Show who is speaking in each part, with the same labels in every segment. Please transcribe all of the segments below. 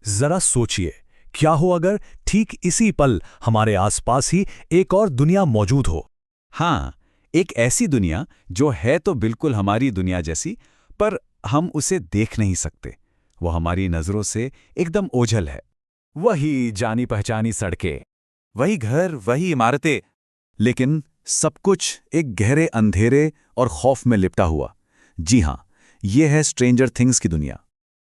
Speaker 1: जरा सोचिए, क्या हो अगर ठीक इसी पल हमारे आसपास ही एक और दुनिया मौजूद हो।
Speaker 2: हाँ, एक ऐसी दुनिया जो है तो बिल्कुल हमारी दुनिया जैसी, पर हम उसे देख नहीं सकते। वो हमारी नज़रों से एकदम ओझल है।
Speaker 1: वही जानी पहचानी सड़कें।
Speaker 2: वही घर, वही इमारतें, लेकिन सब कुछ एक गहरे अंधेरे और खौफ में लिपटा हुआ। जी हाँ, ये है स्ट्रेंजर थिंग्स की दुनिया।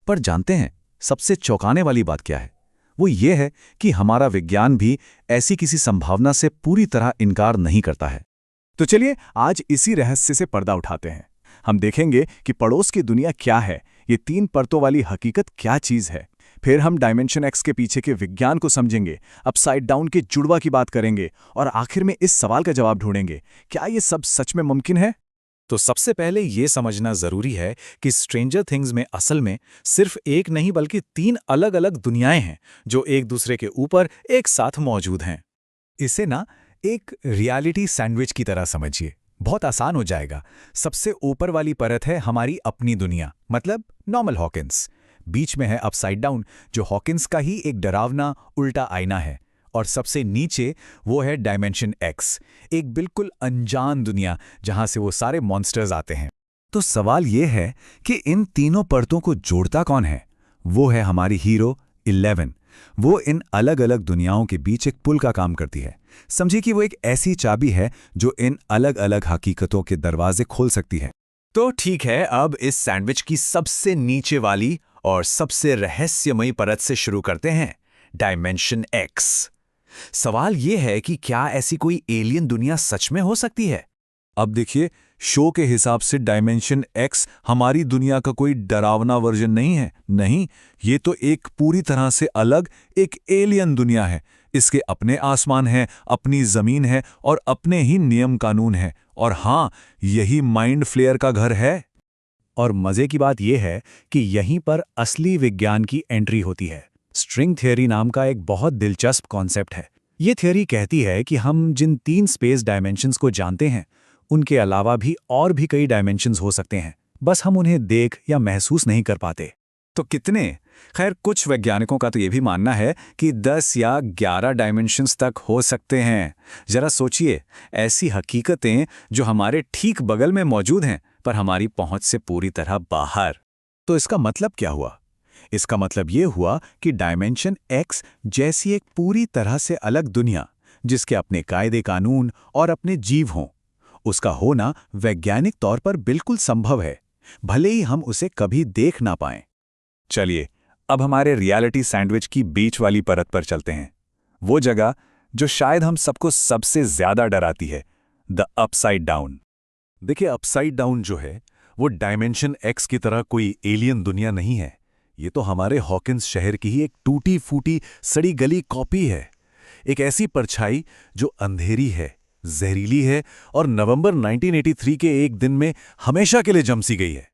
Speaker 2: पर जानते हैं, सबसे चौंकाने वाली बात क्या है? वो ये है कि हमारा विज्ञान भी ऐसी किसी संभावना से पूरी तरह इनकार नहीं करता है।
Speaker 1: तो चलिए आज इसी रहस्य से पर्दा उठाते हैं। हम देखेंगे कि पड़ोस की दुनिया क्या है, ये 3 परतों वाली हकीकत क्या चीज़ है। फिर हम डायमेंशन एक्स के पीछे के विज्ञान को समझेंगे, अपसाइड डाउन के जुड़वा की बात करेंगे और आखिर में इस सवाल का जवाब ढूंढेंगे, क्या ये सब सच में मुमकिन है?
Speaker 3: तो सबसे पहले ये समझना जरूरी है कि स्ट्रेंजर थिंग्स में असल में सिर्फ एक नहीं बल्कि 3 अलग-अलग दुनियाएं हैं जो एक दूसरे के ऊपर एक साथ मौजूद हैं।
Speaker 1: इसे ना एक रियलिटी सैंडविच की तरह समझिए, बहुत आसान हो जाएगा। सबसे ऊपर वाली परत है हमारी अपनी दुनिया, मतलब नॉर्मल हॉकिंस। बीच में है अपसाइड डाउन, जो हॉकिंस का ही एक डरावना उल्टा आईना है। और सबसे नीचे वो है डायमेंशन एक्स, एक बिल्कुल अनजान दुनिया जहां से वो सारे मॉन्स्टर्स आते हैं।
Speaker 2: तो सवाल ये है कि इन तीनों परतों को जोड़ता कौन है? वो है हमारी हीरो 11। वो इन अलग अलग दुनियाओं के बीच एक पुल का काम करती है। समझिए कि वो एक ऐसी चाबी है जो इन अलग अलग हकीकतों के दरवाजे खोल सकती है।
Speaker 3: तो ठीक है, अब इस सैंडविच की सबसे नीचे वाली और सबसे रहस्यमयी परत से शुरू करते हैं, डायमेंशन एक्स। सवाल ये है कि क्या ऐसी कोई एलियन दुनिया सच में हो सकती है?
Speaker 2: अब देखिए, शो के हिसाब से डायमेंशन एक्स हमारी दुनिया का कोई डरावना वर्जन नहीं है। नहीं, ये तो एक पूरी तरह से अलग एक एलियन दुनिया है। इसके अपने आसमान हैं, अपनी जमीन है और अपने ही नियम कानून हैं। और हाँ, यही माइंड फ्लेयर का घर है।
Speaker 3: और मजे की बात यह है कि यहीं पर असली विज्ञान की एंट्री होती है। स्ट्रिंग थियरी नाम का एक बहुत दिलचस्प कॉन्सेप्ट है। ये थियरी कहती है कि हम जिन 3 स्पेस डायमेंशंस को जानते हैं, उनके अलावा भी और भी कई डायमेंशंस हो सकते हैं, बस हम उन्हें देख या महसूस नहीं कर पाते।
Speaker 2: तो कितने? खैर, कुछ वैज्ञानिकों का तो ये भी मानना है कि 10 या 11 डायमेंशंस तक हो सकते हैं। जरा सोचिए, ऐसी हकीकतें जो हमारे ठीक बगल में मौजूद हैं पर हमारी पहुंच से पूरी तरह बाहर।
Speaker 1: तो इसका मतलब क्या हुआ? इसका मतलब ये हुआ कि डायमेंशन एक्स जैसी एक पूरी तरह से अलग दुनिया, जिसके अपने कायदे कानून और अपने जीव हों, उसका होना वैज्ञानिक तौर पर बिल्कुल संभव है, भले ही हम उसे कभी देख ना पाएं।
Speaker 2: चलिए, अब हमारे रियलिटी सैंडविच की बीच वाली परत पर चलते हैं। वो जगह जो शायद हम सबको सबसे ज्यादा डराती है, द अपसाइड डाउन।
Speaker 1: देखिए, अपसाइड डाउन जो है वो डायमेंशन एक्स की तरह कोई एलियन दुनिया नहीं है। ये तो हमारे हॉकिंस शहर की ही एक टूटी फूटी सड़ी गली कॉपी है। एक ऐसी परछाई जो अंधेरी है, जहरीली है और नवंबर 1983 के एक दिन में हमेशा के लिए जम सी गई है।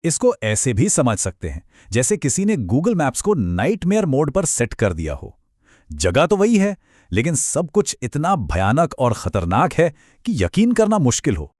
Speaker 3: इसको ऐसे भी समझ सकते हैं जैसे किसी ने गूगल मैप्स को नाइटमेयर मोड पर सेट कर दिया हो। जगह तो वही है, लेकिन सब कुछ इतना भयानक और खतरनाक है कि यकीन करना मुश्किल हो।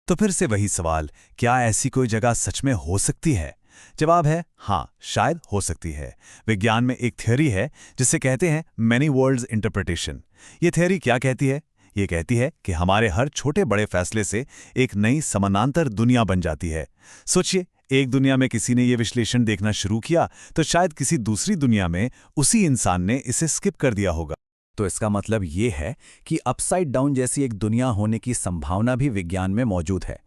Speaker 1: तो फिर से वही सवाल, क्या ऐसी कोई जगह सच में हो सकती है? जवाब है हाँ, शायद हो सकती है। विज्ञान में एक थ्योरी है जिसे कहते हैं मैनी वर्ल्ड्स इंटरप्रिटेशन। ये थ्योरी क्या कहती है? ये कहती है कि हमारे हर छोटे बड़े फैसले से एक नई समानांतर दुनिया बन जाती है। सोचिए, एक दुनिया में किसी ने यह विश्लेषण देखना शुरू किया तो शायद किसी दूसरी दुनिया में उसी इंसान ने इसे स्किप कर दिया होगा। तो इसका मतलब ये है कि अपसाइड डाउन जैसी एक दुनिया होने की संभावना भी विज्ञान में मौजूद है।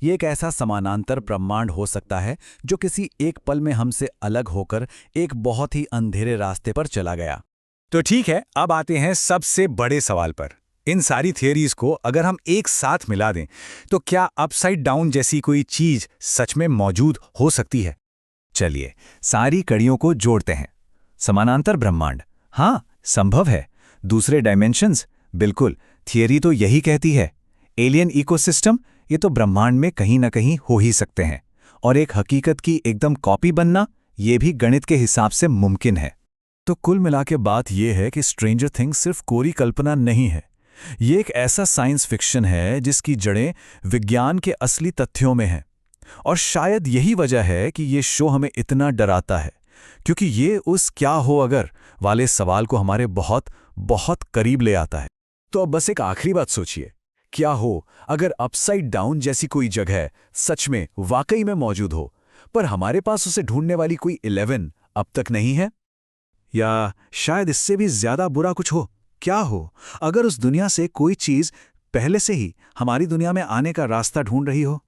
Speaker 1: ये एक ऐसा समानांतर ब्रह्मांड हो सकता है जो किसी एक पल में हमसे अलग होकर एक बहुत ही अंधेरे रास्ते पर चला गया।
Speaker 3: तो ठीक है, अब आते हैं सबसे बड़े सवाल पर। इन सारी थियरीज को अगर हम एक साथ मिला दें तो क्या अपसाइड डाउन जैसी कोई चीज सच में मौजूद हो सकती है?
Speaker 2: चलिए, सारी कड़ियों को जोड़ते हैं। समानांतर ब्रह्मांड, हाँ, संभव है। दूसरे डायमेंशंस, बिल्कुल, थियरी तो यही कहती है। एलियन इकोसिस्टम, ये तो ब्रह्मांड में कहीं ना कहीं हो ही सकते हैं। और एक हकीकत की एकदम कॉपी बनना, ये भी गणित के हिसाब से मुमकिन है।
Speaker 1: तो कुल मिला के बात यह है कि स्ट्रेंजर थिंग्स सिर्फ कोरी कल्पना नहीं है। ये एक ऐसा साइंस फिक्शन है जिसकी जड़ें विज्ञान के असली तथ्यों में हैं। और शायद यही वजह है कि ये शो हमें इतना डराता है,
Speaker 3: क्योंकि ये उस क्या हो अगर वाले सवाल को हमारे बहुत बहुत करीब ले आता है। तो अब बस एक आखिरी बात सोचिए, क्या हो अगर अपसाइड डाउन जैसी कोई जगह सच में वाकई में मौजूद हो, पर हमारे पास उसे ढूंढने वाली कोई 11 अब तक नहीं है? या शायद इससे भी ज्यादा बुरा कुछ हो, क्या हो अगर उस दुनिया से कोई चीज पहले से ही हमारी दुनिया में आने का रास्ता ढूंढ रही हो?